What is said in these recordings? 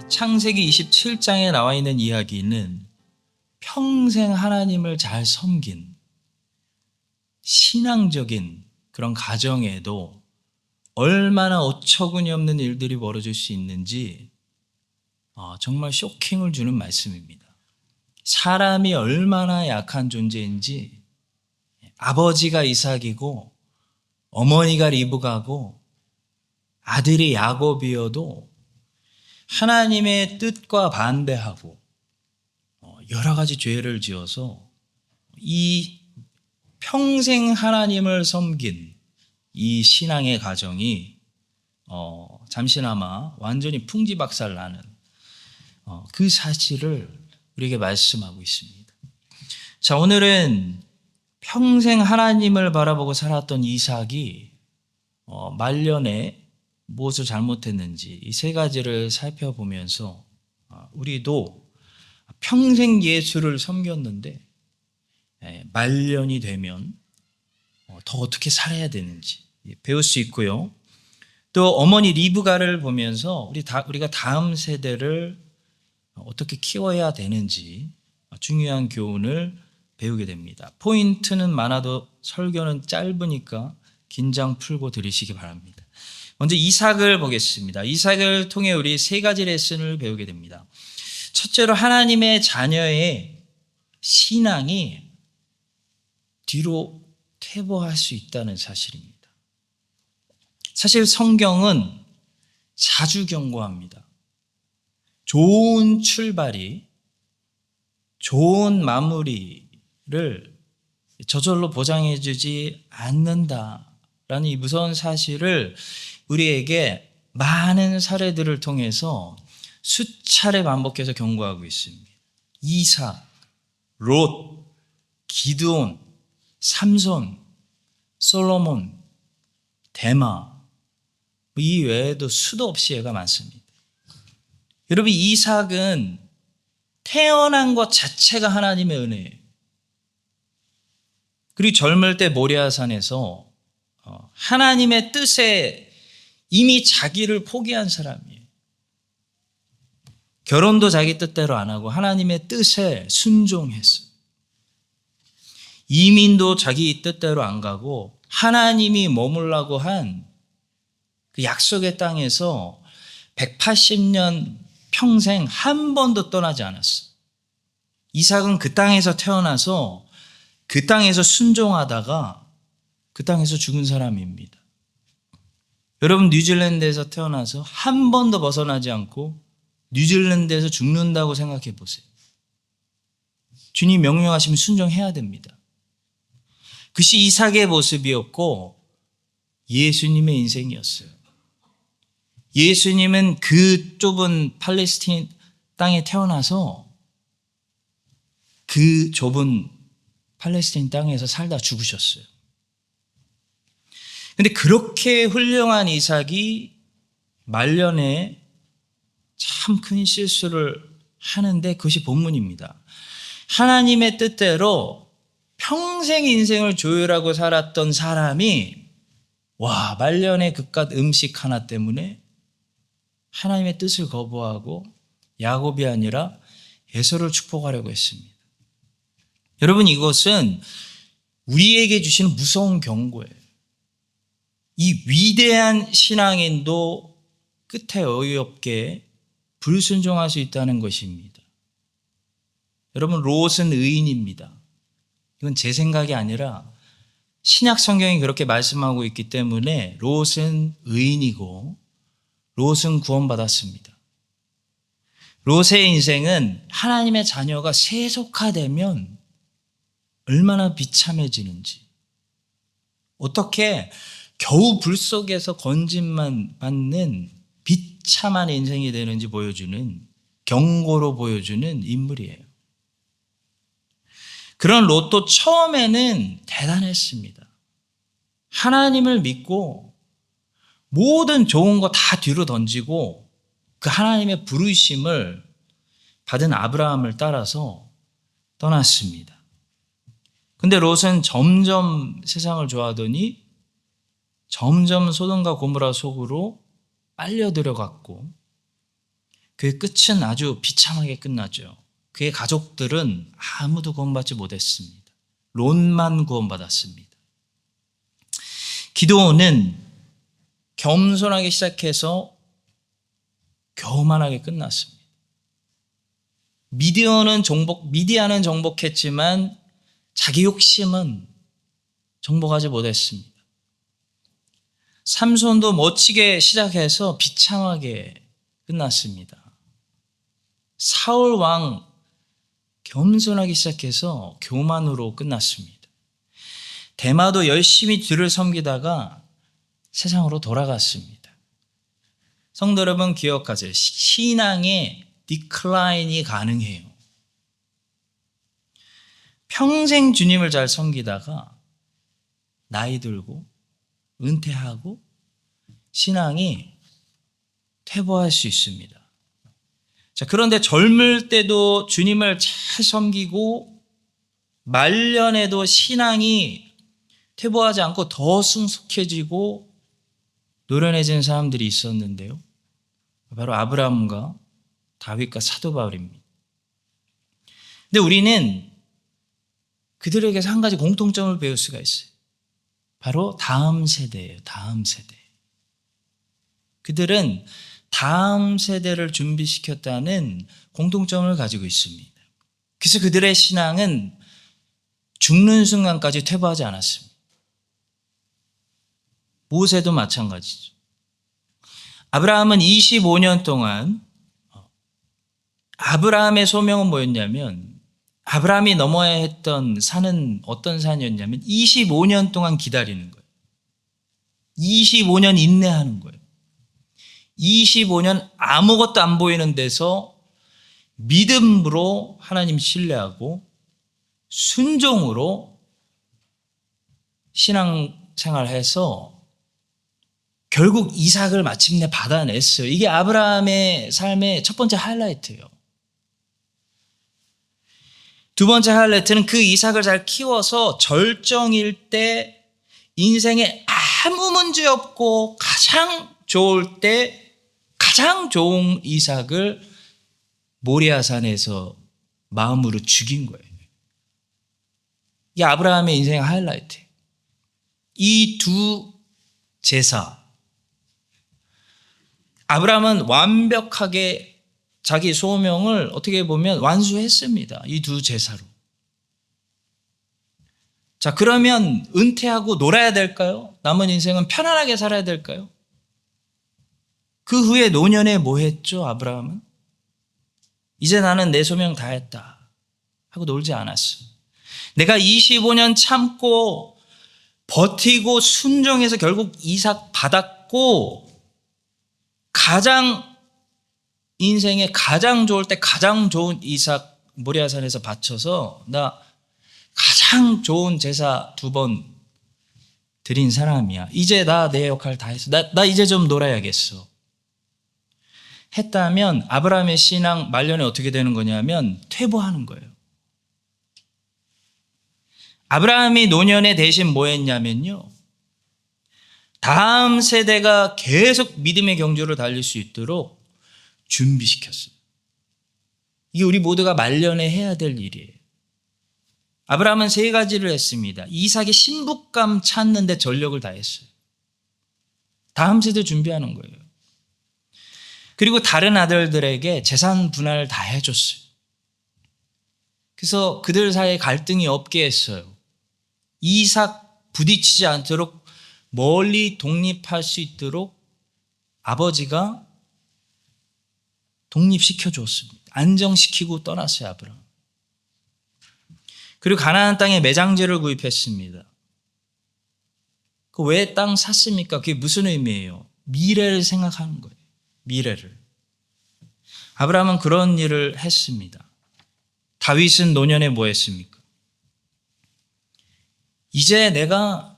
창세기 27장에 나와 있는 이야기는 평생 하나님을 잘 섬긴 신앙적인 그런 가정에도 얼마나 어처구니 없는 일들이 벌어질 수 있는지 정말 쇼킹을 주는 말씀입니다. 사람이 얼마나 약한 존재인지 아버지가 이삭이고 어머니가 리브가고 아들이 야곱이어도 하나님의 뜻과 반대하고 여러 가지 죄를 지어서 이 평생 하나님을 섬긴 이 신앙의 가정이 잠시나마 완전히 풍지박살나는 그 사실을 우리에게 말씀하고 있습니다. 자, 오늘은 평생 하나님을 바라보고 살았던 이삭이 말년에 무엇을 잘못했는지 이 세 가지를 살펴보면서 우리도 평생 예수를 섬겼는데 말년이 되면 더 어떻게 살아야 되는지 배울 수 있고요. 또 어머니 리브가를 보면서 우리가 다음 세대를 어떻게 키워야 되는지 중요한 교훈을 배우게 됩니다. 포인트는 많아도 설교는 짧으니까 긴장 풀고 들으시기 바랍니다. 먼저 이삭을 보겠습니다. 이삭을 통해 우리 세 가지 레슨을 배우게 됩니다. 첫째로 하나님의 자녀의 신앙이 뒤로 퇴보할 수 있다는 사실입니다. 사실 성경은 자주 경고합니다. 좋은 출발이 좋은 마무리를 저절로 보장해 주지 않는다라는 이 무서운 사실을 우리에게 많은 사례들을 통해서 수차례 반복해서 경고하고 있습니다. 이삭, 롯, 기드온, 삼손, 솔로몬, 데마, 이 외에도 수도 없이 예가 많습니다. 여러분, 이삭은 태어난 것 자체가 하나님의 은혜예요. 그리고 젊을 때 모리아산에서 하나님의 뜻에 이미 자기를 포기한 사람이에요. 결혼도 자기 뜻대로 안 하고 하나님의 뜻에 순종했어요. 이민도 자기 뜻대로 안 가고 하나님이 머물라고 한 그 약속의 땅에서 180년 평생 한 번도 떠나지 않았어요. 이삭은 그 땅에서 태어나서 그 땅에서 순종하다가 그 땅에서 죽은 사람입니다. 여러분, 뉴질랜드에서 태어나서 한 번도 벗어나지 않고 뉴질랜드에서 죽는다고 생각해 보세요. 주님 명령하시면 순종해야 됩니다. 그것이 이삭의 모습이었고 예수님의 인생이었어요. 예수님은 그 좁은 팔레스타인 땅에 태어나서 그 좁은 팔레스타인 땅에서 살다 죽으셨어요. 그런데 그렇게 훌륭한 이삭이 말년에 참 큰 실수를 하는데 그것이 본문입니다. 하나님의 뜻대로 평생 인생을 조율하고 살았던 사람이 말년에 그깟 음식 하나 때문에 하나님의 뜻을 거부하고 야곱이 아니라 에서를 축복하려고 했습니다. 여러분, 이것은 우리에게 주시는 무서운 경고예요. 이 위대한 신앙인도 끝에 어이없게 불순종할 수 있다는 것입니다. 여러분, 롯은 의인입니다. 이건 제 생각이 아니라 신약 성경이 그렇게 말씀하고 있기 때문에 롯은 의인이고 롯은 구원받았습니다. 롯의 인생은 하나님의 자녀가 세속화되면 얼마나 비참해지는지, 어떻게 겨우 불 속에서 건짐만 받는 비참한 인생이 되는지 보여주는, 경고로 보여주는 인물이에요. 그런 롯도 처음에는 대단했습니다. 하나님을 믿고 모든 좋은 거 다 뒤로 던지고 그 하나님의 부르심을 받은 아브라함을 따라서 떠났습니다. 근데 롯은 점점 세상을 좋아하더니 점점 소돔과 고모라 속으로 빨려 들어갔고 그의 끝은 아주 비참하게 끝나죠. 그의 가족들은 아무도 구원받지 못했습니다. 롯만 구원받았습니다. 기드온은 겸손하게 시작해서 교만하게 끝났습니다. 미디안은 정복했지만 자기 욕심은 정복하지 못했습니다. 삼손도 멋지게 시작해서 비참하게 끝났습니다. 사울 왕 겸손하게 시작해서 교만으로 끝났습니다. 데마도 열심히 주를 섬기다가 세상으로 돌아갔습니다. 성도 여러분 기억하세요. 신앙의 디클라인이 가능해요. 평생 주님을 잘 섬기다가 나이 들고 은퇴하고 신앙이 퇴보할 수 있습니다. 자, 그런데 젊을 때도 주님을 잘 섬기고 말년에도 신앙이 퇴보하지 않고 더 성숙해지고 노련해진 사람들이 있었는데요. 바로 아브라함과 다윗과 사도 바울입니다. 근데 우리는 그들에게서 한 가지 공통점을 배울 수가 있어요. 바로 다음 세대예요. 다음 세대. 그들은 다음 세대를 준비시켰다는 공통점을 가지고 있습니다. 그래서 그들의 신앙은 죽는 순간까지 퇴보하지 않았습니다. 모세도 마찬가지죠. 아브라함은 25년 동안 아브라함의 소명은 뭐였냐면 아브라함이 넘어야 했던 산은 어떤 산이었냐면 25년 동안 기다리는 거예요. 25년 인내하는 거예요. 25년 아무것도 안 보이는 데서 믿음으로 하나님 신뢰하고 순종으로 신앙생활해서 결국 이삭을 마침내 받아냈어요. 이게 아브라함의 삶의 첫 번째 하이라이트예요. 두 번째 하이라이트는 그 이삭을 잘 키워서 절정일 때 인생에 아무 문제 없고 가장 좋을 때 가장 좋은 이삭을 모리아산에서 마음으로 죽인 거예요. 이게 아브라함의 인생의 하이라이트예요. 이 두 제사, 아브라함은 완벽하게 자기 소명을 어떻게 보면 완수했습니다. 이 두 제사로. 자, 그러면 은퇴하고 놀아야 될까요? 남은 인생은 편안하게 살아야 될까요? 그 후에 노년에 뭐 했죠, 아브라함은? 이제 나는 내 소명 다 했다 하고 놀지 않았어. 내가 25년 참고 버티고 순종해서 결국 이삭 받았고 가장 인생에 가장 좋을 때 가장 좋은 이삭 모리아산에서 바쳐서 나 가장 좋은 제사 2번 드린 사람이야. 이제 나 내 역할 다 했어. 나 이제 좀 놀아야겠어. 했다면 아브라함의 신앙 말년에 어떻게 되는 거냐면 퇴보하는 거예요. 아브라함이 노년에 대신 뭐 했냐면요. 다음 세대가 계속 믿음의 경주를 달릴 수 있도록 준비시켰어요. 이게 우리 모두가 말년에 해야 될 일이에요. 아브라함은 3가지를 했습니다. 이삭의 신부감 찾는 데 전력을 다했어요. 다음 세대 준비하는 거예요. 그리고 다른 아들들에게 재산 분할을 다 해줬어요. 그래서 그들 사이에 갈등이 없게 했어요. 이삭 부딪히지 않도록 멀리 독립할 수 있도록 아버지가 독립시켜 줬습니다. 안정시키고 떠났어요, 아브라함. 그리고 가나안 땅에 매장지를 구입했습니다. 그 왜 땅 샀습니까? 그게 무슨 의미예요? 미래를 생각하는 거예요. 미래를. 아브라함은 그런 일을 했습니다. 다윗은 노년에 뭐 했습니까? 이제 내가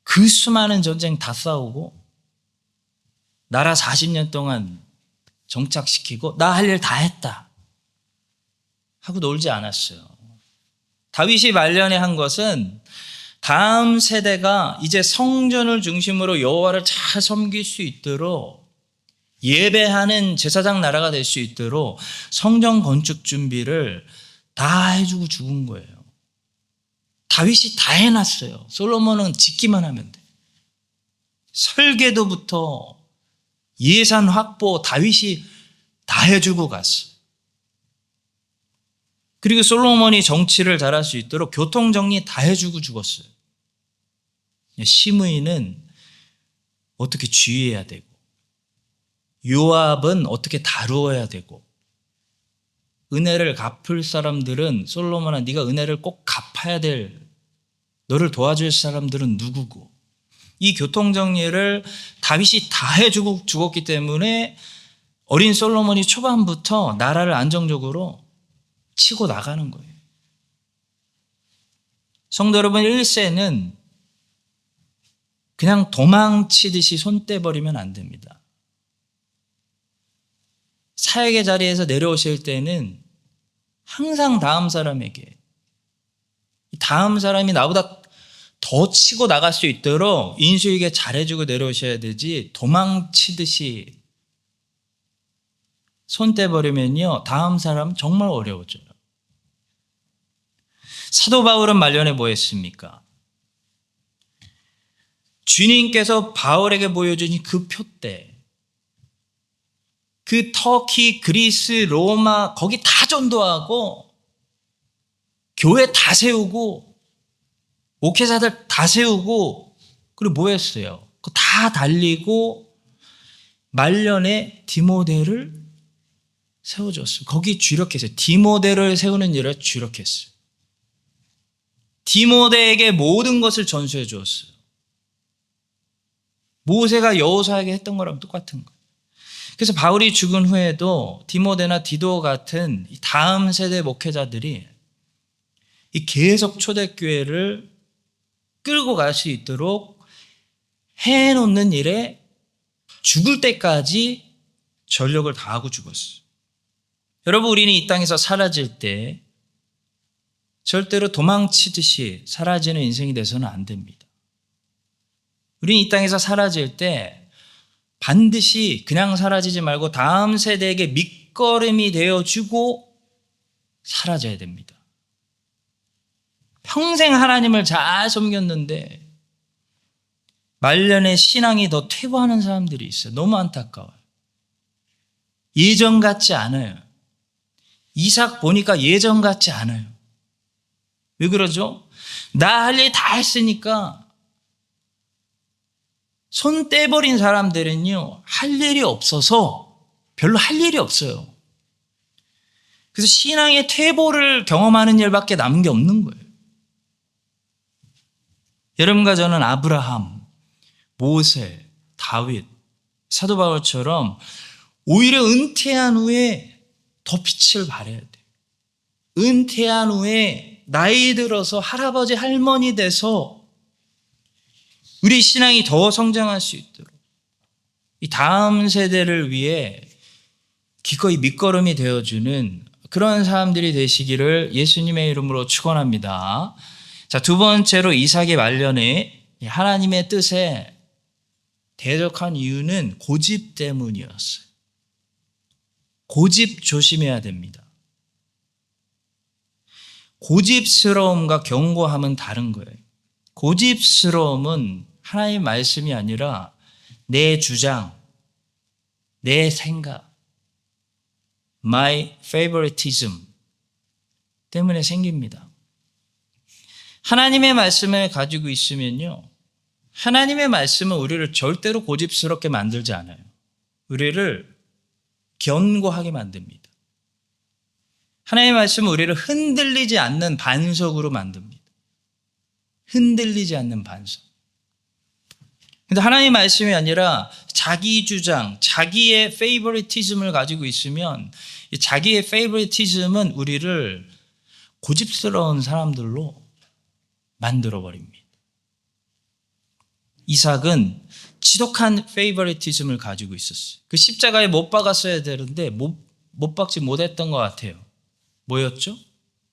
그 수많은 전쟁 다 싸우고 나라 40년 동안 정착시키고 나 할 일 다 했다 하고 놀지 않았어요. 다윗이 말년에 한 것은 다음 세대가 이제 성전을 중심으로 여호와를 잘 섬길 수 있도록 예배하는 제사장 나라가 될 수 있도록 성전 건축 준비를 다 해주고 죽은 거예요. 다윗이 다 해놨어요. 솔로몬은 짓기만 하면 돼. 설계도부터 예산 확보 다윗이 다 해주고 갔어. 그리고 솔로몬이 정치를 잘할 수 있도록 교통정리 다 해주고 죽었어요. 시므이는 어떻게 주의해야 되고, 요압은 어떻게 다루어야 되고, 은혜를 갚을 사람들은 솔로몬아 네가 은혜를 꼭 갚아야 될, 너를 도와줄 사람들은 누구고, 이 교통정리를 다윗이 다 해주고 죽었기 때문에 어린 솔로몬이 초반부터 나라를 안정적으로 치고 나가는 거예요. 성도 여러분, 1세는 그냥 도망치듯이 손 떼버리면 안 됩니다. 사역의 자리에서 내려오실 때는 항상 다음 사람에게, 다음 사람이 나보다 더 치고 나갈 수 있도록 인수에게 잘해주고 내려오셔야 되지, 도망치듯이 손 떼버리면요 다음 사람 정말 어려워져요. 사도 바울은 말년에 뭐 했습니까? 주님께서 바울에게 보여주신 그 표대, 그 터키, 그리스, 로마 거기 다 전도하고 교회 다 세우고 목회자들 다 세우고, 그리고 뭐 했어요? 그거 다 달리고 말년에 디모데를 세워줬어요. 거기 주력했어요. 디모데를 세우는 일에 주력했어요. 디모데에게 모든 것을 전수해 주었어요. 모세가 여호수아에게 했던 거랑 똑같은 거예요. 그래서 바울이 죽은 후에도 디모데나 디도 같은 다음 세대 목회자들이 이 계속 초대교회를 끌고 갈 수 있도록 해놓는 일에 죽을 때까지 전력을 다하고 죽었어요. 여러분, 우리는 이 땅에서 사라질 때 절대로 도망치듯이 사라지는 인생이 돼서는 안 됩니다. 우리는 이 땅에서 사라질 때 반드시 그냥 사라지지 말고 다음 세대에게 밑거름이 되어주고 사라져야 됩니다. 평생 하나님을 잘 섬겼는데 말년에 신앙이 더 퇴보하는 사람들이 있어요. 너무 안타까워요. 예전 같지 않아요. 이삭 보니까 예전 같지 않아요. 왜 그러죠? 나 할 일 다 했으니까. 손 떼버린 사람들은요, 할 일이 없어서 별로 할 일이 없어요. 그래서 신앙의 퇴보를 경험하는 일밖에 남은 게 없는 거예요. 여러분과 저는 아브라함, 모세, 다윗, 사도 바울처럼 오히려 은퇴한 후에 더 빛을 발해야 돼요. 은퇴한 후에 나이 들어서 할아버지, 할머니 돼서 우리 신앙이 더 성장할 수 있도록 이 다음 세대를 위해 기꺼이 밑거름이 되어주는 그런 사람들이 되시기를 예수님의 이름으로 축원합니다. 자, 두 번째로 이삭의 말년에 하나님의 뜻에 대적한 이유는 고집 때문이었어요. 고집 조심해야 됩니다. 고집스러움과 견고함은 다른 거예요. 고집스러움은 하나님의 말씀이 아니라 내 주장, 내 생각, my favoritism 때문에 생깁니다. 하나님의 말씀을 가지고 있으면요, 하나님의 말씀은 우리를 절대로 고집스럽게 만들지 않아요. 우리를 견고하게 만듭니다. 하나님의 말씀은 우리를 흔들리지 않는 반석으로 만듭니다. 흔들리지 않는 반석. 근데 하나님의 말씀이 아니라 자기 주장, 자기의 페이버리티즘을 가지고 있으면 자기의 페이버리티즘은 우리를 고집스러운 사람들로 만들어버립니다. 이삭은 지독한 페이버리티즘을 가지고 있었어요. 그 십자가에 못 박았어야 되는데 못 박지 못했던 것 같아요. 뭐였죠?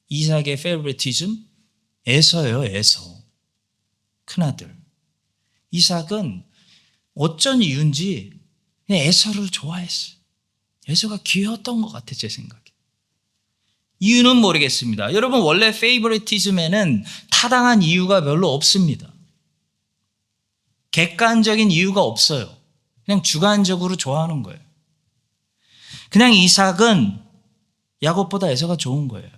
이삭의 페이버리티즘? 에서예요, 에서. 큰아들. 이삭은 어쩐 이유인지 그냥 에서를 좋아했어요. 에서가 귀여웠던 것 같아, 제 생각에. 이유는 모르겠습니다. 여러분, 원래 페이버리티즘에는 타당한 이유가 별로 없습니다. 객관적인 이유가 없어요. 그냥 주관적으로 좋아하는 거예요. 그냥 이삭은 야곱보다 에서가 좋은 거예요.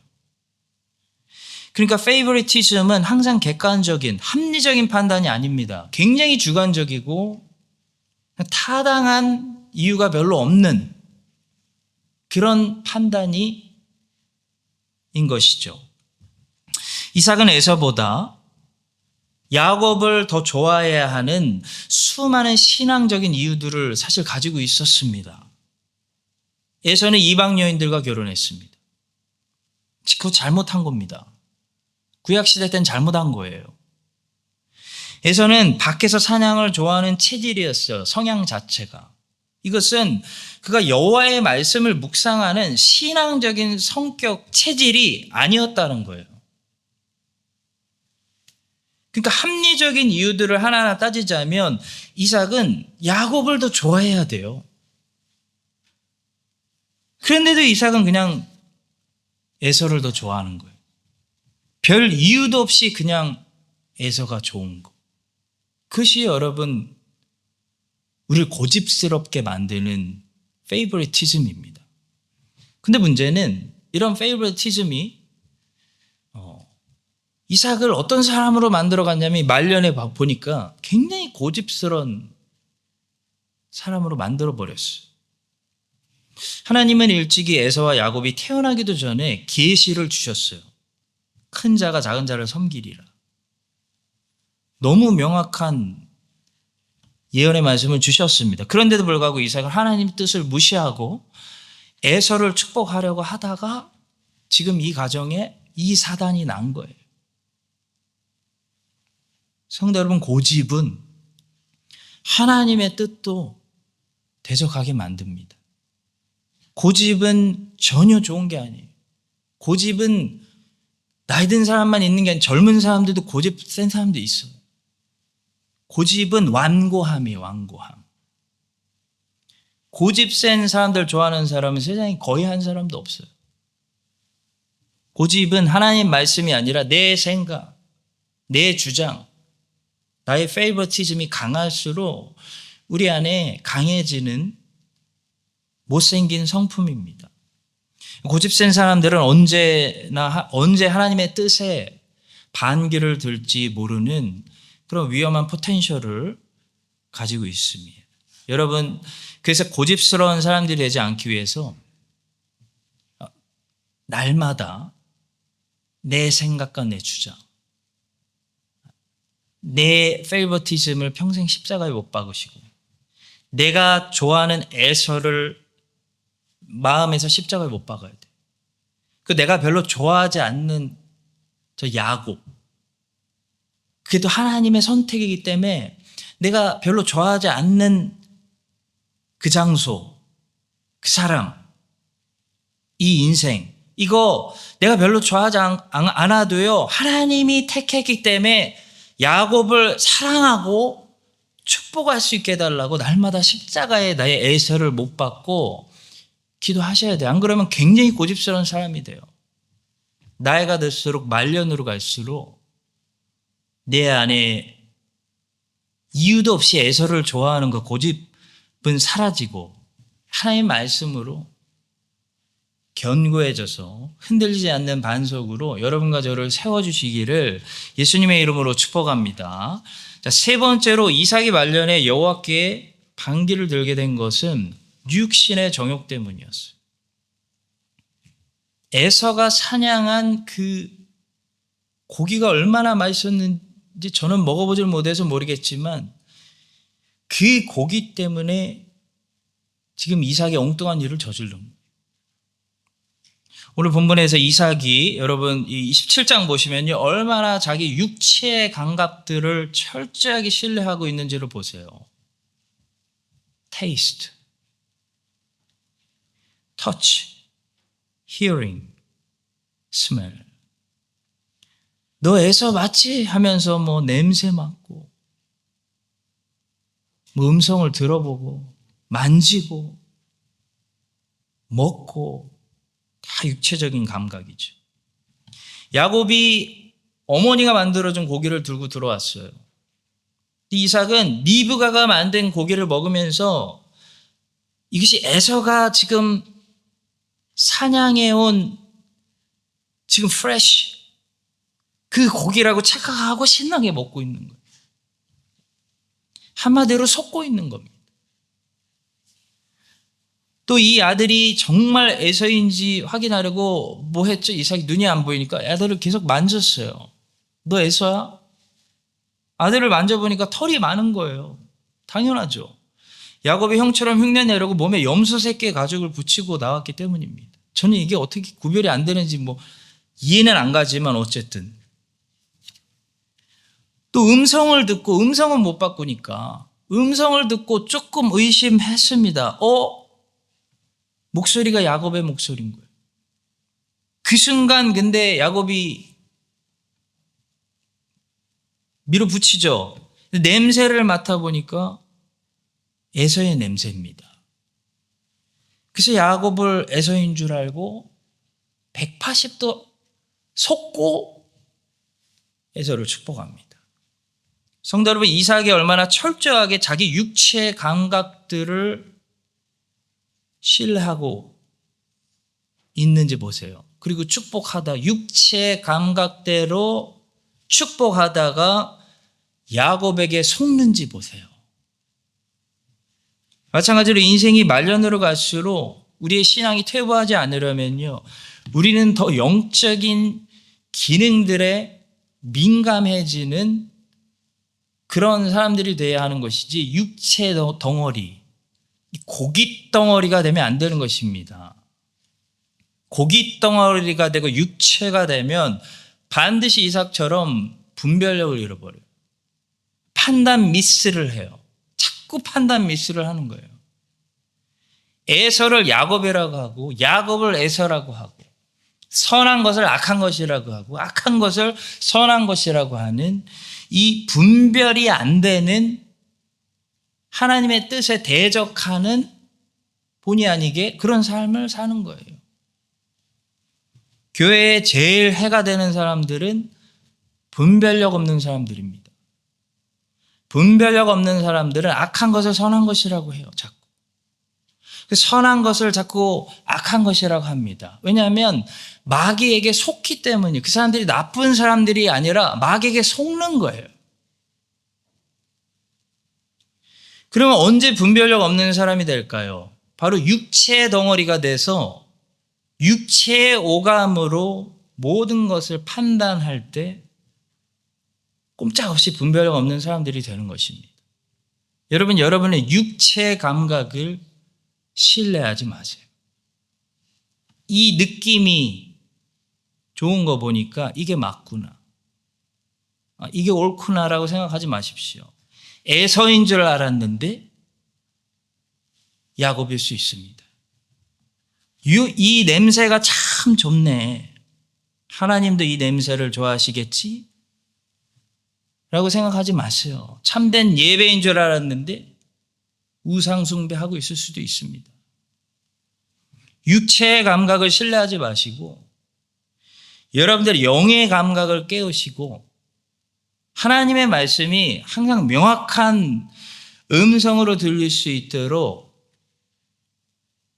그러니까 페이버리티즘은 항상 객관적인 합리적인 판단이 아닙니다. 굉장히 주관적이고 타당한 이유가 별로 없는 그런 판단이 인 것이죠. 이삭은 에서보다 야곱을 더 좋아해야 하는 수많은 신앙적인 이유들을 사실 가지고 있었습니다. 에서는 이방 여인들과 결혼했습니다. 그거 잘못한 겁니다. 구약시대 때는 잘못한 거예요. 에서는 밖에서 사냥을 좋아하는 체질이었어요. 성향 자체가. 이것은 그가 여호와의 말씀을 묵상하는 신앙적인 성격 체질이 아니었다는 거예요. 그러니까 합리적인 이유들을 하나하나 따지자면 이삭은 야곱을 더 좋아해야 돼요. 그런데도 이삭은 그냥 에서를 더 좋아하는 거예요. 별 이유도 없이 그냥 에서가 좋은 거. 그것이 여러분 우리를 고집스럽게 만드는 페이버리티즘입니다. 근데 문제는 이런 페이버리티즘이 이삭을 어떤 사람으로 만들어갔냐면 말년에 보니까 굉장히 고집스러운 사람으로 만들어버렸어요. 하나님은 일찍이 에서와 야곱이 태어나기도 전에 계시를 주셨어요. 큰 자가 작은 자를 섬기리라. 너무 명확한 예언의 말씀을 주셨습니다. 그런데도 불구하고 이삭은 하나님 뜻을 무시하고 에서를 축복하려고 하다가 지금 이 가정에 이 사단이 난 거예요. 성도 여러분, 고집은 하나님의 뜻도 대적하게 만듭니다. 고집은 전혀 좋은 게 아니에요. 고집은 나이 든 사람만 있는 게 아니라 젊은 사람들도 고집 센 사람도 있어요. 고집은 완고함이에요, 완고함. 고집 센 사람들 좋아하는 사람은 세상에 거의 한 사람도 없어요. 고집은 하나님 말씀이 아니라 내 생각, 내 주장, 나의 페이버티즘이 강할수록 우리 안에 강해지는 못생긴 성품입니다. 고집센 사람들은 언제 하나님의 뜻에 반기를 들지 모르는 그런 위험한 포텐셜을 가지고 있습니다. 여러분, 그래서 고집스러운 사람들이 되지 않기 위해서 날마다 내 생각과 내 주장, 내 페이버티즘을 평생 십자가에 못 박으시고 내가 좋아하는 에서를 마음에서 십자가에 못 박아야 돼. 그 내가 별로 좋아하지 않는 저 야곱, 그게 또 하나님의 선택이기 때문에 내가 별로 좋아하지 않는 그 장소, 그 사람, 이 인생, 이거 내가 별로 좋아하지 않아도요, 하나님이 택했기 때문에 야곱을 사랑하고 축복할 수 있게 해달라고 날마다 십자가에 나의 에서를 못 받고 기도하셔야 돼요. 안 그러면 굉장히 고집스러운 사람이 돼요. 나이가 들수록 말년으로 갈수록 내 안에 이유도 없이 에서를 좋아하는 그 고집은 사라지고 하나님의 말씀으로 견고해져서 흔들리지 않는 반석으로 여러분과 저를 세워주시기를 예수님의 이름으로 축복합니다. 자, 세 번째로 이삭이 말년에 여호와께 반기를 들게 된 것은 육신의 정욕 때문이었어요. 에서가 사냥한 그 고기가 얼마나 맛있었는지 저는 먹어보질 못해서 모르겠지만 그 고기 때문에 지금 이삭이 엉뚱한 일을 저지른 거예요. 오늘 본문에서 이삭이 여러분 이 17장 보시면요, 얼마나 자기 육체의 감각들을 철저하게 신뢰하고 있는지를 보세요. Taste, touch, hearing, smell. 너 에서 맞지? 하면서 뭐 냄새 맡고 뭐 음성을 들어보고 만지고 먹고 다 육체적인 감각이죠. 야곱이 어머니가 만들어준 고기를 들고 들어왔어요. 이삭은 리브가가 만든 고기를 먹으면서 이것이 에서가 지금 사냥해온 지금 프레쉬 그 고기라고 착각하고 신나게 먹고 있는 거예요. 한마디로 속고 있는 겁니다. 또 이 아들이 정말 에서인지 확인하려고 뭐 했죠? 이삭이 눈이 안 보이니까 아들을 계속 만졌어요. 너 에서야? 아들을 만져보니까 털이 많은 거예요. 당연하죠. 야곱이 형처럼 흉내내려고 몸에 염소 새끼의 가죽을 붙이고 나왔기 때문입니다. 저는 이게 어떻게 구별이 안 되는지 뭐 이해는 안 가지만 어쨌든. 또 음성을 듣고 음성은 못 바꾸니까 음성을 듣고 조금 의심했습니다. 목소리가 야곱의 목소리인 거예요. 그 순간 근데 야곱이 밀어붙이죠. 냄새를 맡아보니까 에서의 냄새입니다. 그래서 야곱을 에서인 줄 알고 180도 속고 에서를 축복합니다. 성도 여러분, 이삭이 얼마나 철저하게 자기 육체의 감각들을 신뢰하고 있는지 보세요. 그리고 축복하다 육체의 감각대로 축복하다가 야곱에게 속는지 보세요. 마찬가지로 인생이 말년으로 갈수록 우리의 신앙이 퇴보하지 않으려면요, 우리는 더 영적인 기능들에 민감해지는 그런 사람들이 돼야 하는 것이지 육체 덩어리, 고깃 덩어리가 되면 안 되는 것입니다. 고깃 덩어리가 되고 육체가 되면 반드시 이삭처럼 분별력을 잃어버려요. 판단 미스를 해요. 자꾸 판단 미스를 하는 거예요. 에서를 야곱이라고 하고 야곱을 에서라고 하고 선한 것을 악한 것이라고 하고 악한 것을 선한 것이라고 하는 이 분별이 안 되는 하나님의 뜻에 대적하는 본의 아니게 그런 삶을 사는 거예요. 교회에 제일 해가 되는 사람들은 분별력 없는 사람들입니다. 분별력 없는 사람들은 악한 것을 선한 것이라고 해요. 자꾸. 선한 것을 자꾸 악한 것이라고 합니다. 왜냐하면 마귀에게 속기 때문이에요. 그 사람들이 나쁜 사람들이 아니라 마귀에게 속는 거예요. 그러면 언제 분별력 없는 사람이 될까요? 바로 육체의 덩어리가 돼서 육체의 오감으로 모든 것을 판단할 때 꼼짝없이 분별력 없는 사람들이 되는 것입니다. 여러분, 여러분의 육체 감각을 신뢰하지 마세요. 이 느낌이 좋은 거 보니까 이게 맞구나, 이게 옳구나라고 생각하지 마십시오. 에서인 줄 알았는데 야곱일 수 있습니다. 이 냄새가 참 좋네. 하나님도 이 냄새를 좋아하시겠지? 라고 생각하지 마세요. 참된 예배인 줄 알았는데 우상숭배하고 있을 수도 있습니다. 육체의 감각을 신뢰하지 마시고 여러분들의 영의 감각을 깨우시고 하나님의 말씀이 항상 명확한 음성으로 들릴 수 있도록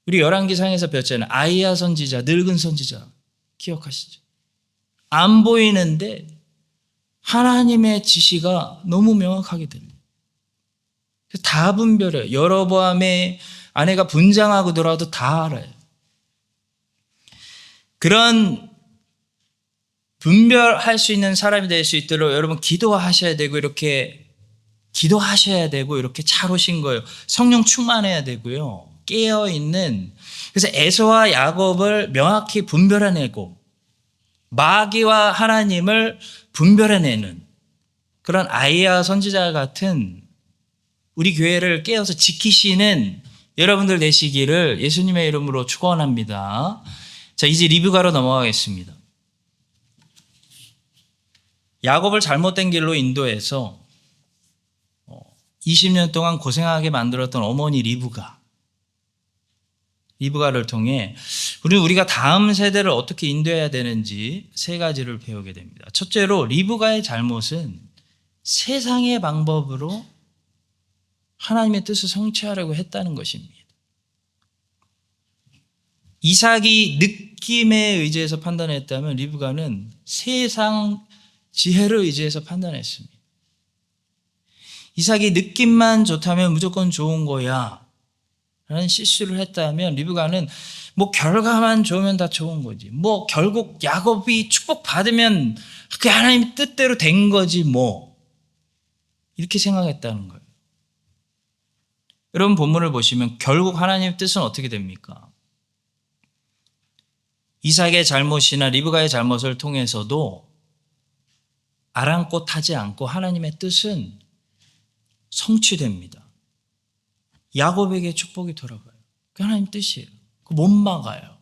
우리 열왕기상에서 배웠잖아요. 아이야 선지자, 늙은 선지자 기억하시죠? 안 보이는데 하나님의 지시가 너무 명확하게 들려요. 다 분별해요. 여로보암의 아내가 분장하고 들어와도 다 알아요. 그런 분별할 수 있는 사람이 될 수 있도록 여러분 기도하셔야 되고 이렇게 기도하셔야 되고 이렇게 잘 오신 거예요. 성령 충만해야 되고요. 깨어있는, 그래서 에서와 야곱을 명확히 분별해내고 마귀와 하나님을 분별해내는 그런 아이야 선지자 같은 우리 교회를 깨어서 지키시는 여러분들 되시기를 예수님의 이름으로 축원합니다. 자, 이제 리뷰가로 넘어가겠습니다. 야곱을 잘못된 길로 인도해서 20년 동안 고생하게 만들었던 어머니 리브가를 통해 우리가 다음 세대를 어떻게 인도해야 되는지 세 가지를 배우게 됩니다. 첫째로 리브가의 잘못은 세상의 방법으로 하나님의 뜻을 성취하려고 했다는 것입니다. 이삭이 느낌에 의지해서 판단했다면 리브가는 세상 지혜를 의지해서 판단했습니다. 이삭이 느낌만 좋다면 무조건 좋은 거야 라는 실수를 했다면 리브가는 결과만 좋으면 다 좋은 거지. 결국 야곱이 축복받으면 그게 하나님 뜻대로 된 거지 이렇게 생각했다는 거예요. 여러분 본문을 보시면 결국 하나님의 뜻은 어떻게 됩니까? 이삭의 잘못이나 리브가의 잘못을 통해서도 아랑곳하지 않고 하나님의 뜻은 성취됩니다. 야곱에게 축복이 돌아가요. 그게 하나님 뜻이에요. 못 막아요.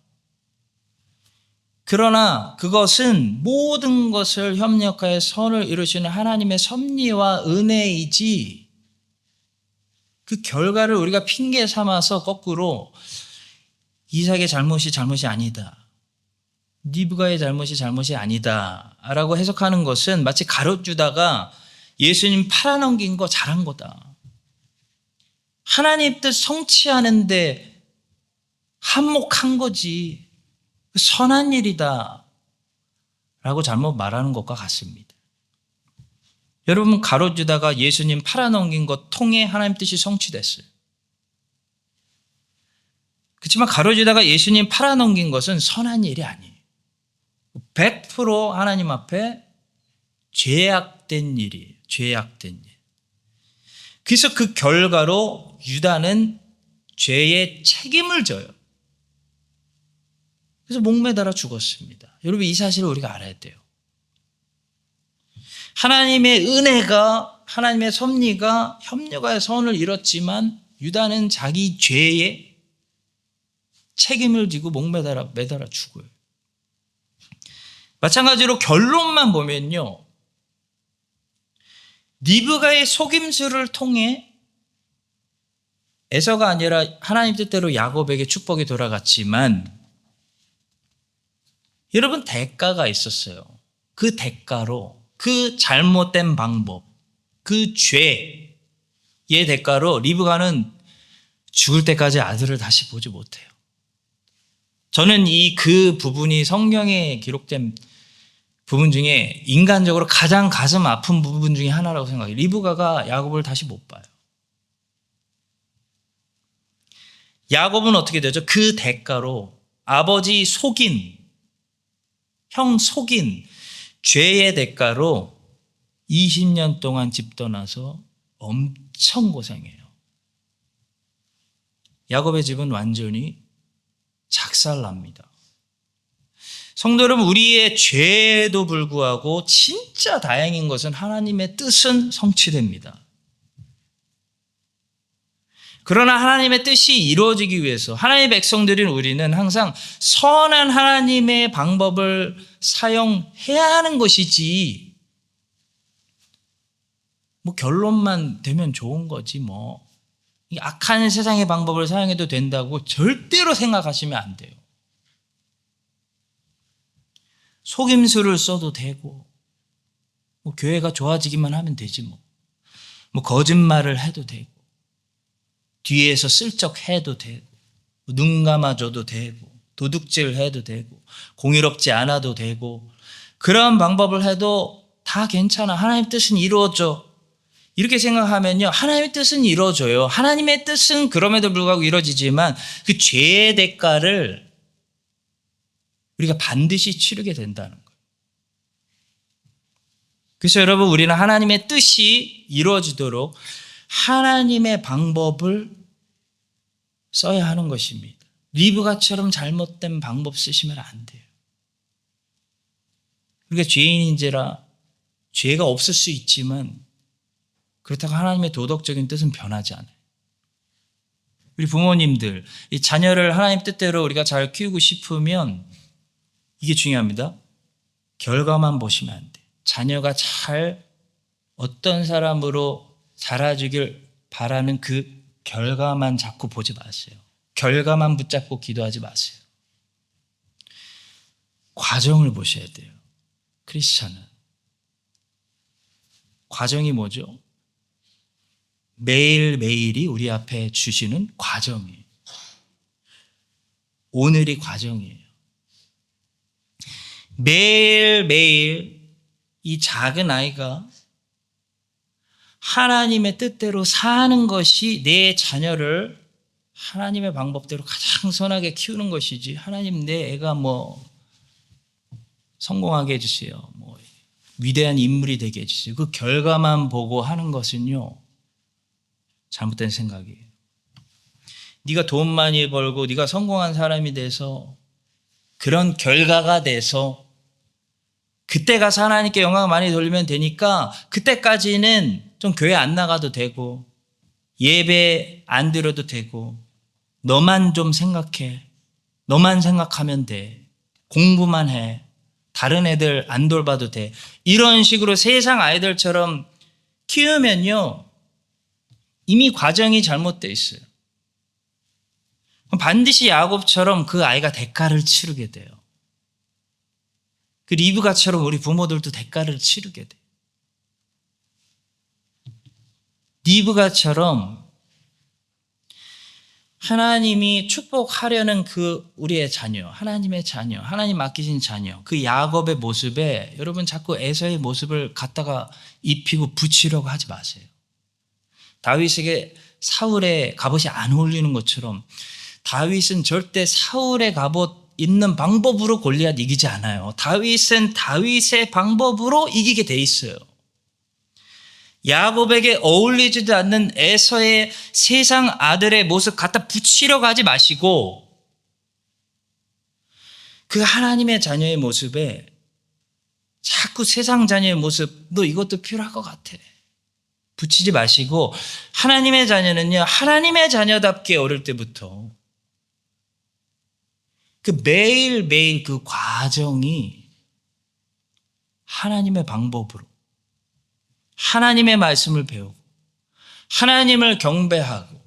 그러나 그것은 모든 것을 협력하여 선을 이루시는 하나님의 섭리와 은혜이지 그 결과를 우리가 핑계 삼아서 거꾸로 이삭의 잘못이 아니다. 리브가의 잘못이 아니다 라고 해석하는 것은 마치 가룟유다가 예수님 팔아넘긴 거 잘한 거다. 하나님 뜻 성취하는데 한몫한 거지. 선한 일이다 라고 잘못 말하는 것과 같습니다. 여러분 가룟유다가 예수님 팔아넘긴 것 통해 하나님 뜻이 성취됐어요. 그렇지만 가룟유다가 예수님 팔아넘긴 것은 선한 일이 아니에요. 100% 하나님 앞에 죄악된 일이에요. 죄악된 일. 그래서 그 결과로 유다는 죄의 책임을 져요. 그래서 목매달아 죽었습니다. 여러분 이 사실을 우리가 알아야 돼요. 하나님의 은혜가 하나님의 섭리가 협력하여 선을 이뤘지만 유다는 자기 죄의 책임을 지고 매달아 죽어요. 마찬가지로 결론만 보면요. 리브가의 속임수를 통해 에서가 아니라 하나님 뜻대로 야곱에게 축복이 돌아갔지만 여러분 대가가 있었어요. 그 대가로 그 잘못된 방법, 그 죄의 대가로 리브가는 죽을 때까지 아들을 다시 보지 못해요. 저는 그 부분이 성경에 기록된 부분 중에 인간적으로 가장 가슴 아픈 부분 중에 하나라고 생각해요. 리브가가 야곱을 다시 못 봐요. 야곱은 어떻게 되죠? 그 대가로 아버지 속인, 형 속인 죄의 대가로 20년 동안 집 떠나서 엄청 고생해요. 야곱의 집은 완전히 작살납니다. 성도 여러분, 우리의 죄에도 불구하고 진짜 다행인 것은 하나님의 뜻은 성취됩니다. 그러나 하나님의 뜻이 이루어지기 위해서 하나님의 백성들인 우리는 항상 선한 하나님의 방법을 사용해야 하는 것이지 결론만 되면 좋은 거지 이 악한 세상의 방법을 사용해도 된다고 절대로 생각하시면 안 돼요. 속임수를 써도 되고 교회가 좋아지기만 하면 되지 거짓말을 해도 되고 뒤에서 슬쩍 해도 되고 눈 감아줘도 되고 도둑질 해도 되고 공의롭지 않아도 되고 그런 방법을 해도 다 괜찮아. 하나님의 뜻은 이루어져. 이렇게 생각하면요. 하나님의 뜻은 이루어져요. 하나님의 뜻은 그럼에도 불구하고 이루어지지만 그 죄의 대가를 우리가 반드시 치르게 된다는 거예요. 그래서 여러분 우리는 하나님의 뜻이 이루어지도록 하나님의 방법을 써야 하는 것입니다. 리브가처럼 잘못된 방법 쓰시면 안 돼요. 우리가 죄인인지라 죄가 없을 수 있지만 그렇다고 하나님의 도덕적인 뜻은 변하지 않아요. 우리 부모님들, 이 자녀를 하나님 뜻대로 우리가 잘 키우고 싶으면 이게 중요합니다. 결과만 보시면 안 돼요. 자녀가 잘 어떤 사람으로 자라주길 바라는 그 결과만 자꾸 보지 마세요. 결과만 붙잡고 기도하지 마세요. 과정을 보셔야 돼요. 크리스찬은. 과정이 뭐죠? 매일매일이 우리 앞에 주시는 과정이에요. 오늘이 과정이에요. 매일매일 이 작은 아이가 하나님의 뜻대로 사는 것이 내 자녀를 하나님의 방법대로 가장 선하게 키우는 것이지, 하나님 내 애가 성공하게 해주세요, 위대한 인물이 되게 해주세요, 그 결과만 보고 하는 것은요, 잘못된 생각이에요. 네가 돈 많이 벌고 네가 성공한 사람이 돼서 그런 결과가 돼서 그때 가서 하나님께 영광 많이 돌리면 되니까 그때까지는 좀 교회 안 나가도 되고 예배 안 드려도 되고 너만 좀 생각해. 너만 생각하면 돼. 공부만 해. 다른 애들 안 돌봐도 돼. 이런 식으로 세상 아이들처럼 키우면요, 이미 과정이 잘못되어 있어요. 반드시 야곱처럼 그 아이가 대가를 치르게 돼요. 그 리브가처럼 우리 부모들도 대가를 치르게 돼요. 리브가처럼 하나님이 축복하려는 그 우리의 자녀, 하나님의 자녀, 하나님 맡기신 자녀, 그 야곱의 모습에 여러분 자꾸 에서의 모습을 갖다가 입히고 붙이려고 하지 마세요. 다윗에게 사울의 갑옷이 안 어울리는 것처럼 다윗은 절대 사울의 갑옷 입는 방법으로 골리앗 이기지 않아요. 다윗은 다윗의 방법으로 이기게 돼 있어요. 야곱에게 어울리지도 않는 에서의 세상 아들의 모습 갖다 붙이려고 하지 마시고 그 하나님의 자녀의 모습에 자꾸 세상 자녀의 모습, 너 이것도 필요할 것 같아, 붙이지 마시고 하나님의 자녀는요, 하나님의 자녀답게 어릴 때부터 그 매일매일 그 과정이 하나님의 방법으로 하나님의 말씀을 배우고 하나님을 경배하고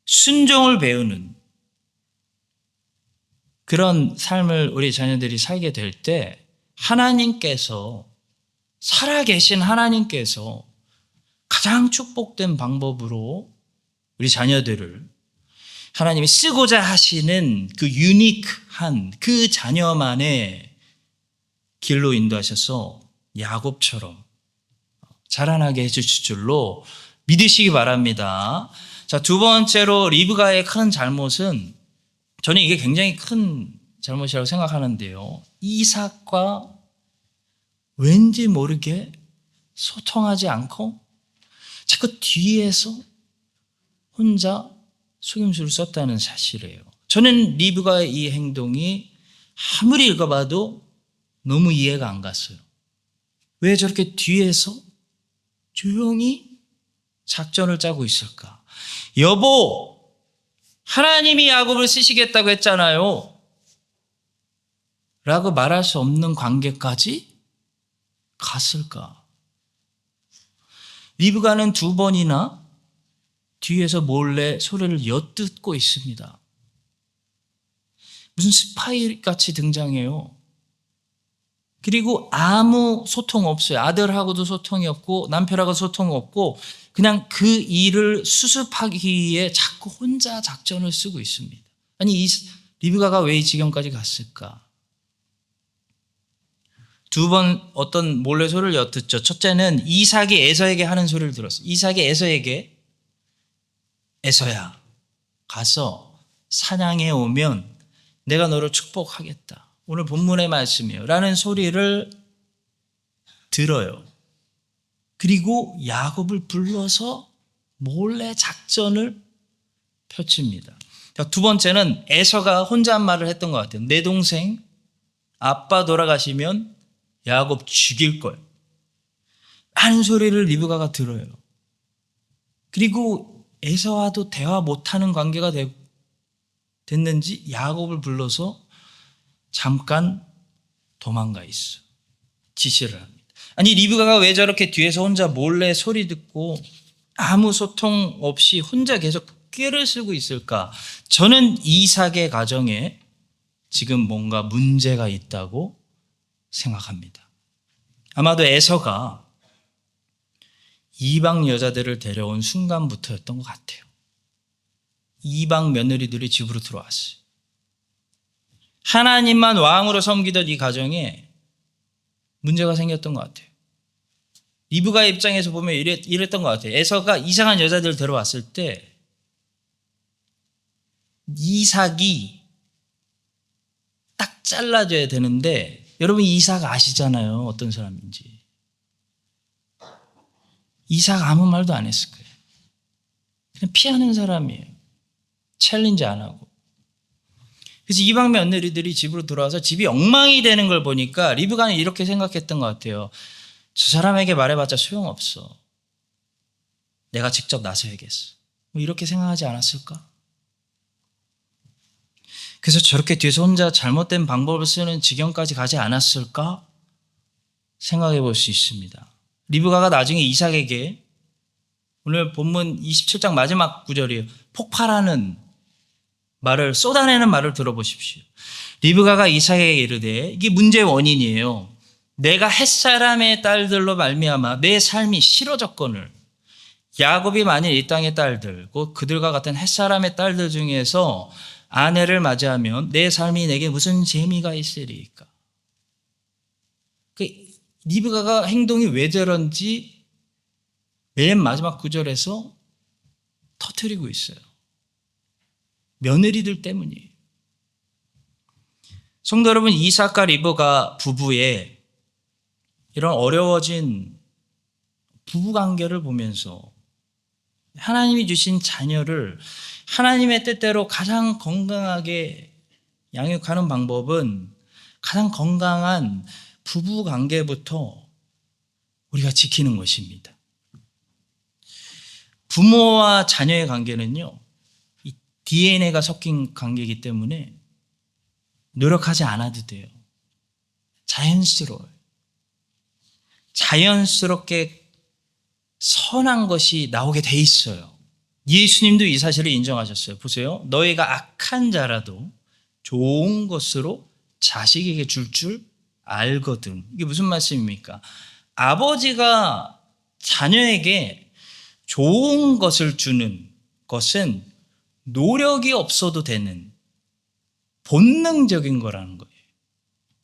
순종을 배우는 그런 삶을 우리 자녀들이 살게 될 때 하나님께서, 살아계신 하나님께서 가장 축복된 방법으로 우리 자녀들을 하나님이 쓰고자 하시는 그 유니크한 그 자녀만의 길로 인도하셔서 야곱처럼 자라나게 해주실 줄로 믿으시기 바랍니다. 자, 두 번째로 리브가의 큰 잘못은, 저는 이게 굉장히 큰 잘못이라고 생각하는데요, 이삭과 왠지 모르게 소통하지 않고 자꾸 뒤에서 혼자 속임수를 썼다는 사실이에요. 저는 리브가의 이 행동이 아무리 읽어봐도 너무 이해가 안 갔어요. 왜 저렇게 뒤에서 조용히 작전을 짜고 있을까? 여보, 하나님이 야곱을 쓰시겠다고 했잖아요 라고 말할 수 없는 관계까지 갔을까? 리브가는 두 번이나 뒤에서 몰래 소리를 엿듣고 있습니다. 무슨 스파이 같이 등장해요. 그리고 아무 소통 없어요. 아들하고도 소통이 없고 남편하고 소통이 없고 그냥 그 일을 수습하기 위해 자꾸 혼자 작전을 쓰고 있습니다. 아니, 이 리브가가 왜 이 지경까지 갔을까? 두 번 어떤 몰래 소리를 엿듣죠. 첫째는 이삭이 에서에게 하는 소리를 들었어요. 이삭이 에서에게, 에서야, 가서 사냥해 오면 내가 너를 축복하겠다, 오늘 본문의 말씀이에요 라는 소리를 들어요. 그리고 야곱을 불러서 몰래 작전을 펼칩니다. 두 번째는 에서가 혼잣말을 했던 것 같아요. 내 동생 아빠 돌아가시면 야곱 죽일 거예요 하는 소리를 리브가가 들어요. 그리고 에서와도 대화 못하는 관계가 됐는지 야곱을 불러서 잠깐 도망가 있어. 지시를 합니다. 아니 리브가가 왜 저렇게 뒤에서 혼자 몰래 소리 듣고 아무 소통 없이 혼자 계속 꾀를 쓰고 있을까? 저는 이삭의 가정에 지금 뭔가 문제가 있다고 생각합니다. 아마도 에서가 이방 여자들을 데려온 순간부터였던 것 같아요. 이방 며느리들이 집으로 들어왔어요. 하나님만 왕으로 섬기던 이 가정에 문제가 생겼던 것 같아요. 리브가의 입장에서 보면 이랬던 것 같아요. 에서가 이상한 여자들 데려왔을 때 이삭이 딱 잘라줘야 되는데 여러분 이삭 아시잖아요. 어떤 사람인지. 이삭 아무 말도 안 했을 거예요. 그냥 피하는 사람이에요. 챌린지 안 하고. 그래서 이방 며느리들이 집으로 들어와서 집이 엉망이 되는 걸 보니까 리브가는 이렇게 생각했던 것 같아요. 저 사람에게 말해봤자 소용없어. 내가 직접 나서야겠어. 뭐 이렇게 생각하지 않았을까? 그래서 저렇게 뒤에서 혼자 잘못된 방법을 쓰는 지경까지 가지 않았을까? 생각해 볼 수 있습니다. 리브가가 나중에 이삭에게 오늘 본문 27장 마지막 구절이에요. 폭발하는 말을 쏟아내는 말을 들어보십시오. 리브가가 이삭에게 이르되 이게 문제의 원인이에요. 내가 햇사람의 딸들로 말미암아 내 삶이 싫어졌거늘 야곱이 만일 이 땅의 딸들 곧 그들과 같은 햇사람의 딸들 중에서 아내를 맞이하면 내 삶이 내게 무슨 재미가 있으리까? 리브가가 행동이 왜 저런지 맨 마지막 구절에서 터뜨리고 있어요. 며느리들 때문이에요. 성도 여러분, 이삭과 리브가 부부의 이런 어려워진 부부관계를 보면서 하나님이 주신 자녀를 하나님의 뜻대로 가장 건강하게 양육하는 방법은 가장 건강한 부부관계부터 우리가 지키는 것입니다. 부모와 자녀의 관계는요, 이 DNA가 섞인 관계이기 때문에 노력하지 않아도 돼요. 자연스러워요. 자연스럽게 선한 것이 나오게 돼 있어요. 예수님도 이 사실을 인정하셨어요. 보세요. 너희가 악한 자라도 좋은 것으로 자식에게 줄 알거든. 이게 무슨 말씀입니까? 아버지가 자녀에게 좋은 것을 주는 것은 노력이 없어도 되는 본능적인 거라는 거예요.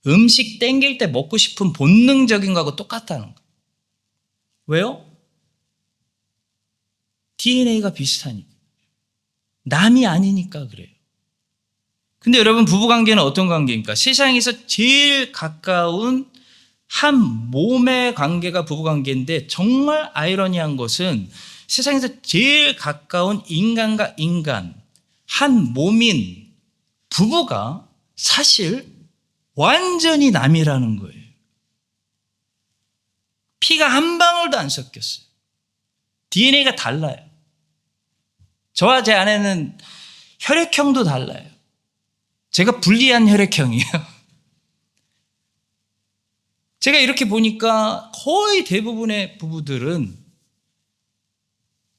음식 땡길 때 먹고 싶은 본능적인 거하고 똑같다는 거예요. 왜요? DNA가 비슷하니까. 남이 아니니까 그래요. 근데 여러분 부부관계는 어떤 관계입니까? 세상에서 제일 가까운 한 몸의 관계가 부부관계인데 정말 아이러니한 것은 세상에서 제일 가까운 인간과 인간, 한 몸인 부부가 사실 완전히 남이라는 거예요. 피가 한 방울도 안 섞였어요. DNA가 달라요. 저와 제 아내는 혈액형도 달라요. 제가 불리한 혈액형이에요. 제가 이렇게 보니까 거의 대부분의 부부들은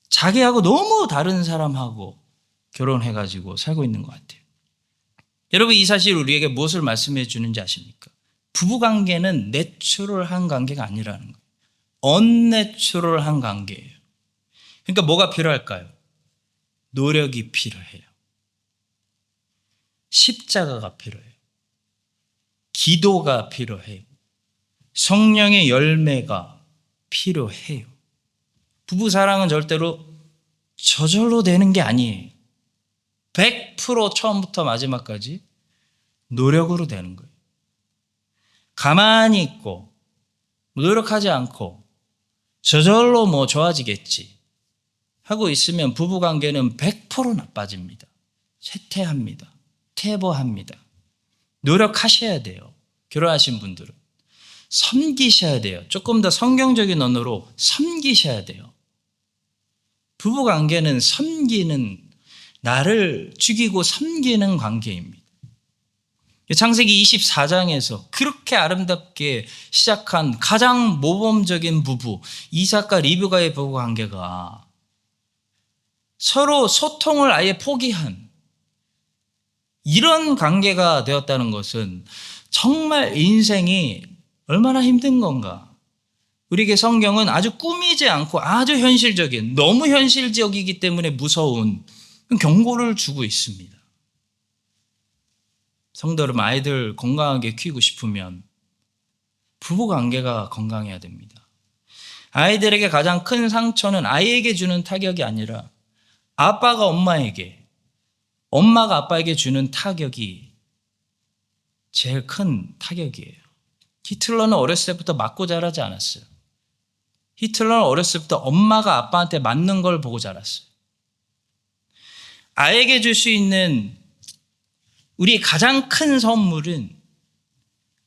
자기하고 너무 다른 사람하고 결혼해가지고 살고 있는 것 같아요. 여러분 이 사실 우리에게 무엇을 말씀해 주는지 아십니까? 부부관계는 내추럴한 관계가 아니라는 거예요. 언내추럴한 관계예요. 그러니까 뭐가 필요할까요? 노력이 필요해요. 십자가가 필요해요. 기도가 필요해요. 성령의 열매가 필요해요. 부부사랑은 절대로 저절로 되는 게 아니에요. 100% 처음부터 마지막까지 노력으로 되는 거예요. 가만히 있고 노력하지 않고 저절로 뭐 좋아지겠지 하고 있으면 부부관계는 100% 나빠집니다. 쇠퇴합니다. 퇴보합니다. 노력하셔야 돼요. 결혼하신 분들은. 섬기셔야 돼요. 조금 더 성경적인 언어로 섬기셔야 돼요. 부부관계는 섬기는, 나를 죽이고 섬기는 관계입니다. 창세기 24장에서 그렇게 아름답게 시작한 가장 모범적인 부부 이삭과 리브가의 부부 관계가 서로 소통을 아예 포기한 이런 관계가 되었다는 것은 정말 인생이 얼마나 힘든 건가. 우리에게 성경은 아주 꾸미지 않고 아주 현실적인, 너무 현실적이기 때문에 무서운 경고를 주고 있습니다. 성도 여러분, 아이들 건강하게 키우고 싶으면 부부관계가 건강해야 됩니다. 아이들에게 가장 큰 상처는 아이에게 주는 타격이 아니라 아빠가 엄마에게, 엄마가 아빠에게 주는 타격이 제일 큰 타격이에요. 히틀러는 어렸을 때부터 맞고 자라지 않았어요. 히틀러는 어렸을 때부터 엄마가 아빠한테 맞는 걸 보고 자랐어요. 아이에게 줄 수 있는 우리 가장 큰 선물은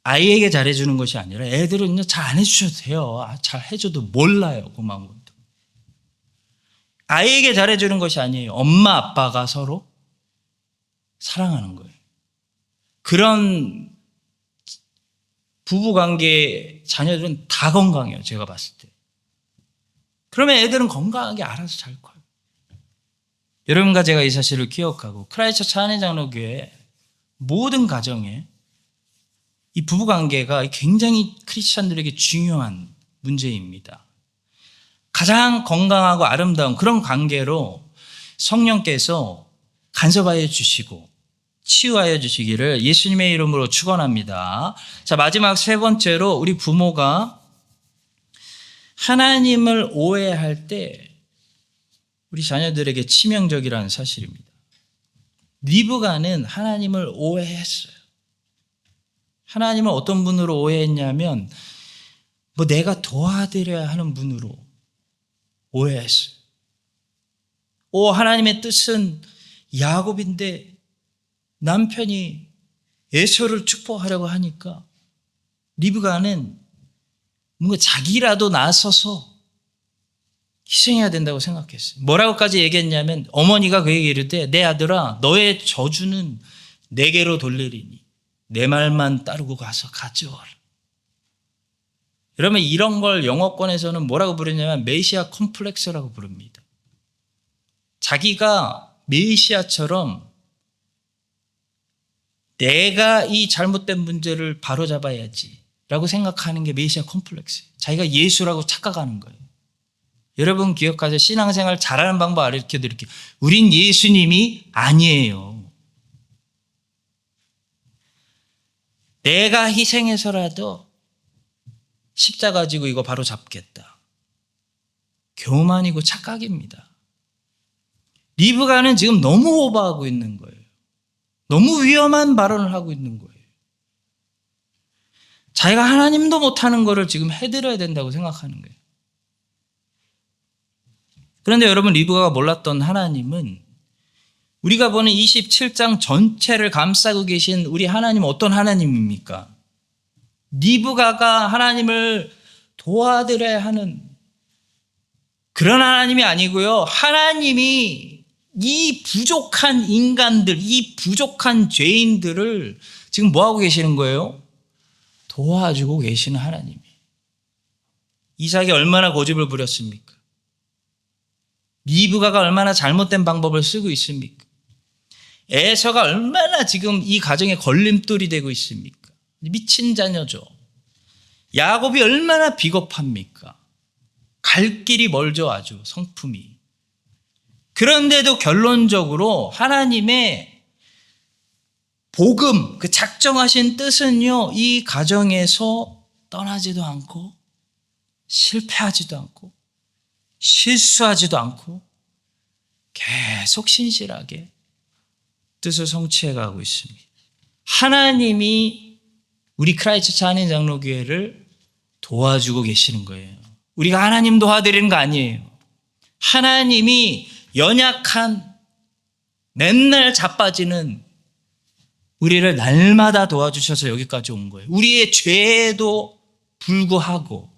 아이에게 잘해주는 것이 아니라 애들은 잘 안 해주셔도 돼요. 잘 해줘도 몰라요. 고마운 것도. 아이에게 잘해주는 것이 아니에요. 엄마 아빠가 서로 사랑하는 거예요. 그런 부부관계 자녀들은 다 건강해요. 제가 봤을 때. 그러면 애들은 건강하게 알아서 잘 커요. 여러분과 제가 이 사실을 기억하고 크라이스트처치 한인장로교회 모든 가정에 이 부부관계가 굉장히 크리스찬들에게 중요한 문제입니다. 가장 건강하고 아름다운 그런 관계로 성령께서 간섭하여 주시고 치유하여 주시기를 예수님의 이름으로 축원합니다. 자, 마지막 세 번째로 우리 부모가 하나님을 오해할 때 우리 자녀들에게 치명적이라는 사실입니다. 리브가는 하나님을 오해했어요. 하나님을 어떤 분으로 오해했냐면 내가 도와드려야 하는 분으로 오해했어요. 하나님의 뜻은 야곱인데 남편이 에서를 축복하려고 하니까 리브가는 뭔가 자기라도 나서서 희생해야 된다고 생각했어요. 뭐라고까지 얘기했냐면 어머니가 그에게 이르되 내 아들아 너의 저주는 내게로 돌리리니 내 말만 따르고 가서 가져와라. 여러분 이런 걸 영어권에서는 뭐라고 부르냐면 메시아 컴플렉스라고 부릅니다. 자기가 메시아처럼 내가 이 잘못된 문제를 바로잡아야지 라고 생각하는 게 메시아 컴플렉스예요. 자기가 예수라고 착각하는 거예요. 여러분 기억하세요. 신앙생활 잘하는 방법 알려드릴게요. 우린 예수님이 아니에요. 내가 희생해서라도 십자가 지고 이거 바로 잡겠다. 교만이고 착각입니다. 리브가는 지금 너무 오버하고 있는 거예요. 너무 위험한 발언을 하고 있는 거예요. 자기가 하나님도 못하는 거를 지금 해드려야 된다고 생각하는 거예요. 그런데 여러분 리브가가 몰랐던 하나님은 우리가 보는 27장 전체를 감싸고 계신 우리 하나님은 어떤 하나님입니까? 리브가가 하나님을 도와드려야 하는 그런 하나님이 아니고요. 하나님이 이 부족한 인간들, 이 부족한 죄인들을 지금 뭐하고 계시는 거예요? 도와주고 계시는 하나님이. 이삭이 얼마나 고집을 부렸습니까? 리브가가 얼마나 잘못된 방법을 쓰고 있습니까? 에서가 얼마나 지금 이 가정에 걸림돌이 되고 있습니까? 미친 자녀죠. 야곱이 얼마나 비겁합니까? 갈 길이 멀죠. 아주 성품이. 그런데도 결론적으로 하나님의 복음, 그 작정하신 뜻은요, 이 가정에서 떠나지도 않고 실패하지도 않고 실수하지도 않고 계속 신실하게 뜻을 성취해 가고 있습니다. 하나님이 우리 크라이스트처치 한인장로교회를 도와주고 계시는 거예요. 우리가 하나님 도와드리는 거 아니에요. 하나님이 연약한 맨날 자빠지는 우리를 날마다 도와주셔서 여기까지 온 거예요. 우리의 죄에도 불구하고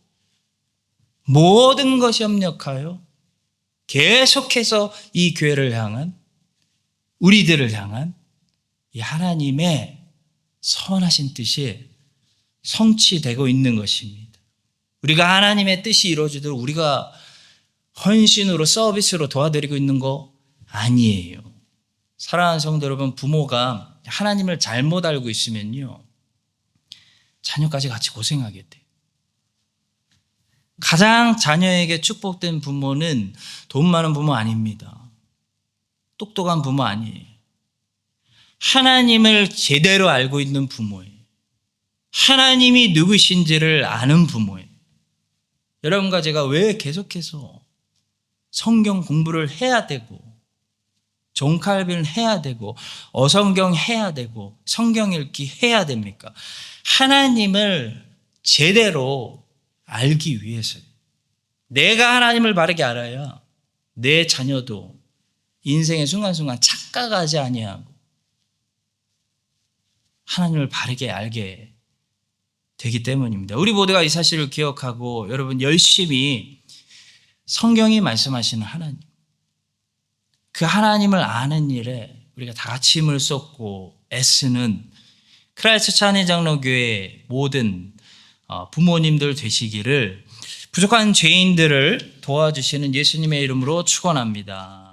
모든 것이 협력하여 계속해서 이 교회를 향한 우리들을 향한 이 하나님의 선하신 뜻이 성취되고 있는 것입니다. 우리가 하나님의 뜻이 이루어지도록 우리가 헌신으로 서비스로 도와드리고 있는 거 아니에요. 사랑하는 성도 여러분, 부모가 하나님을 잘못 알고 있으면요, 자녀까지 같이 고생하게 돼요. 가장 자녀에게 축복된 부모는 돈 많은 부모 아닙니다. 똑똑한 부모 아니에요. 하나님을 제대로 알고 있는 부모예요. 하나님이 누구신지를 아는 부모예요. 여러분과 제가 왜 계속해서 성경 공부를 해야 되고 종칼빈 해야 되고 어성경 해야 되고 성경 읽기 해야 됩니까? 하나님을 제대로 알기 위해서요. 내가 하나님을 바르게 알아야 내 자녀도 인생의 순간순간 착각하지 아니하고 하나님을 바르게 알게 되기 때문입니다. 우리 모두가 이 사실을 기억하고 여러분 열심히 성경이 말씀하시는 하나님, 그 하나님을 아는 일에 우리가 다 같이 힘을 쏟고 애쓰는 크라이스트 찬해장로교회 모든 부모님들 되시기를 부족한 죄인들을 도와주시는 예수님의 이름으로 축원합니다.